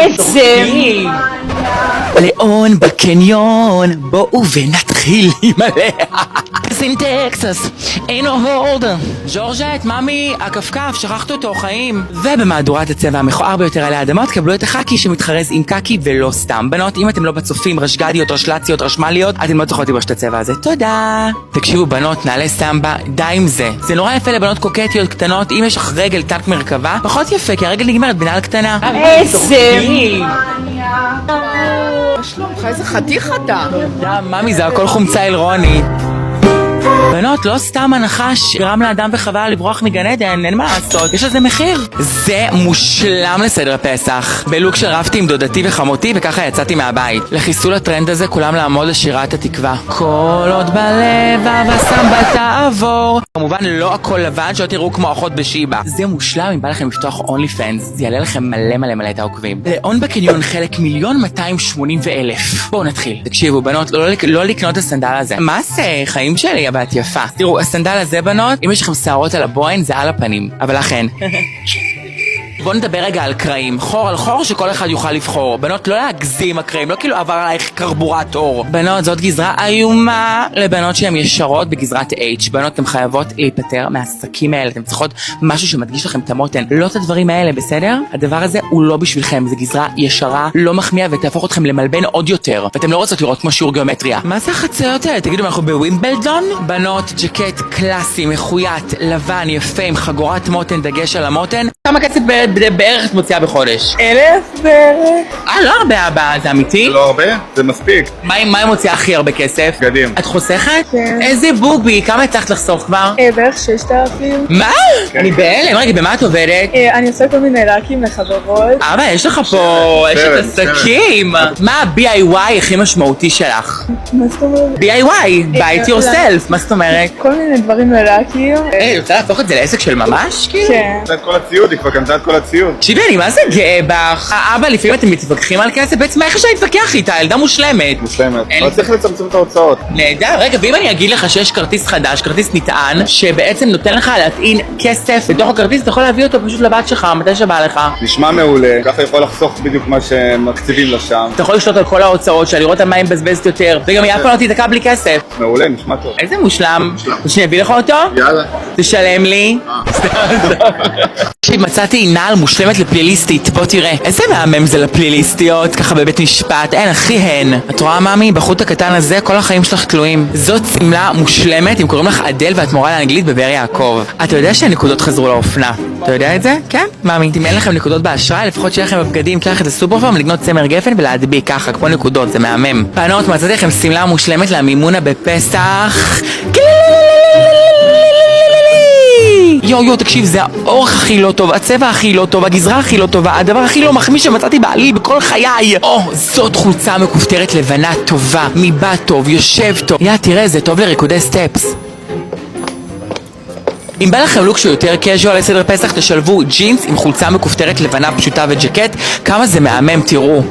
עצם. ליאון בקניון, בואו ונתחיל עם עליה. in Texas, ain't no hold. ג'ורג'ט, ממי, הכפכף, שכחת אותו, חיים. ובמהדורת הצבע המכוער ביותר עלי האדמות, קבלו את החאקי שמתחרז עם קאקי ולא סתם. בנות, אם אתם לא בצופים, רשגדיות, רשלציות, רשמליות, אתם לא צריכות לבוש את הצבע הזה. תודה. תקשיבו, בנות, נעלי סמבה, די עם זה. זה נורא יפה לבנות קוקטיות קטנות, אם יש לך רגל טנק מרכבה, פחות יפה, כי הרגל נגמרת בנעל קטנה. עצם. שלומך, איזה חתיך אתה. תודה, ממי, זה הכל חומצה אלרוני. בנות, לא סתם הנחש גרם לאדם וחווה לברוח מגן עדן, אין מה לעשות, יש לזה מחיר. זה מושלם לסדר הפסח. בלוק שרבתי עם דודתי וחמותי וככה יצאתי מהבית. לחיסול הטרנד הזה כולם לעמוד לשירת התקווה. כל עוד בלב הסמבה תעבור. כמובן לא הכל לבן, שלא תראו כמו אחות בשיבה. זה מושלם אם בא לכם לפתוח אונלי פנס, זה יעלה לכם מלא מלא מלא את העוקבים. ליאון בקניון חלק 1,280,000. בואו נתחיל. תקשיבו בנות, לא לקנות את הסנדל הזה. מה זה? חיים שלי, הבת יפה. תראו, הסנדל הזה בנות, אם יש לכם שערות על הבוין, זה על הפנים. אבל לכן. בואו נדבר רגע על קרעים. חור על חור שכל אחד יוכל לבחור. בנות, לא להגזים הקרעים, לא כאילו עבר עלייך קרבורטור. בנות, זאת גזרה איומה לבנות שהן ישרות בגזרת H. בנות, אתן חייבות להיפטר מהעסקים האלה. אתן צריכות משהו שמדגיש לכם את המותן. לא את הדברים האלה, בסדר? הדבר הזה הוא לא בשבילכם. זה גזרה ישרה, לא מחמיאה ותהפוך אתכם למלבן עוד יותר. ואתם לא רוצות לראות כמו שיעור גיאומטריה. מה זה החציות האלה? תגידו, אנחנו בווימבלדון? בנות, ג'קט קלאסי, מחויית, לבן, יפה, עם חגורת מותן, דגש על המותן. כמה כסף בערך את מוציאה בחודש? 1,000 בערך. לא הרבה הבא, זה אמיתי? זה לא הרבה? זה מספיק. מה היא מוציאה הכי הרבה כסף? בגדים. את חוסכת? כן. איזה בובי, כמה הצלחת לחסוך כבר? בערך 6,000. מה? אני בהלם, רגע, במה את עובדת? אני עושה כל מיני לקים לחברות. אבא, יש לך פה אשת עסקים. מה ה-BIY הכי משמעותי שלך? מה זאת אומרת? BIY, buy it yourself, מה זאת אומרת? כל מיני דברים ללקים. היא רוצה להפוך את זה לעסק של ממש? כן. קנתה את כל הציוד, היא כבר קנתה את כל הציוד. תקשיבי, אני מה זה גאה בך? אבא, לפעמים אתם מתווכחים על כסף, בעצם איך אפשר להתווכח איתה? ילדה מושלמת. מושלמת. אין אבל לי- צריך לצמצם את ההוצאות. נהדר, רגע, ואם אני אגיד לך שיש כרטיס חדש, כרטיס נטען, שבעצם נותן לך להטעין כסף בתוך הכרטיס, אתה יכול להביא אותו פשוט לבת שלך, מתי שבא לך. נשמע מעולה, ככה יכול לחסוך בדיוק מה שמקציבים לשם. אתה יכול לשלוט על כל ההוצאות שלה, לראות על מה היא מבזבזת יותר, וגם היא אף פעם לא תיתקע בלי כסף. מעולה, נשמע טוב. איזה מושלם. שאני אביא לך אותו? יאללה. תשלם לי. מצאתי נעל מושלמת לפליליסטית, בוא תראה. איזה מהמם זה לפליליסטיות, ככה בבית משפט, אין הכי הן. את רואה ממי, בחוט הקטן הזה כל החיים שלך תלויים. זאת סמלה מושלמת, אם קוראים לך אדל ואת מורה לאנגלית בבאר יעקב. אתה יודע שהנקודות חזרו לאופנה? אתה יודע את זה? כן? ממי. אם אין לכם נקודות באשראי, לפחות שיהיה לכם בבגדים, תלך את הסופרפארם, לקנות צמר גפן ולהדביק ככה, כמו נקודות, זה מהמם. בנות, מצאתי לכם סמלה מושלמת למימונה בפסח. יו, תקשיב, זה האורך הכי לא טוב, הצבע הכי לא טוב, הגזרה הכי לא טובה, הדבר הכי לא מחמיא שמצאתי בעליל בכל חיי. זאת חולצה מכופתרת לבנה טובה, מבט טוב, יושב טוב. תראה, זה טוב לריקודי סטפס. אם בא לכם לוק שהוא יותר קז'ואל לסדר פסח, תשלבו ג'ינס עם חולצה מכופתרת לבנה פשוטה וג'קט, כמה זה מהמם, תראו.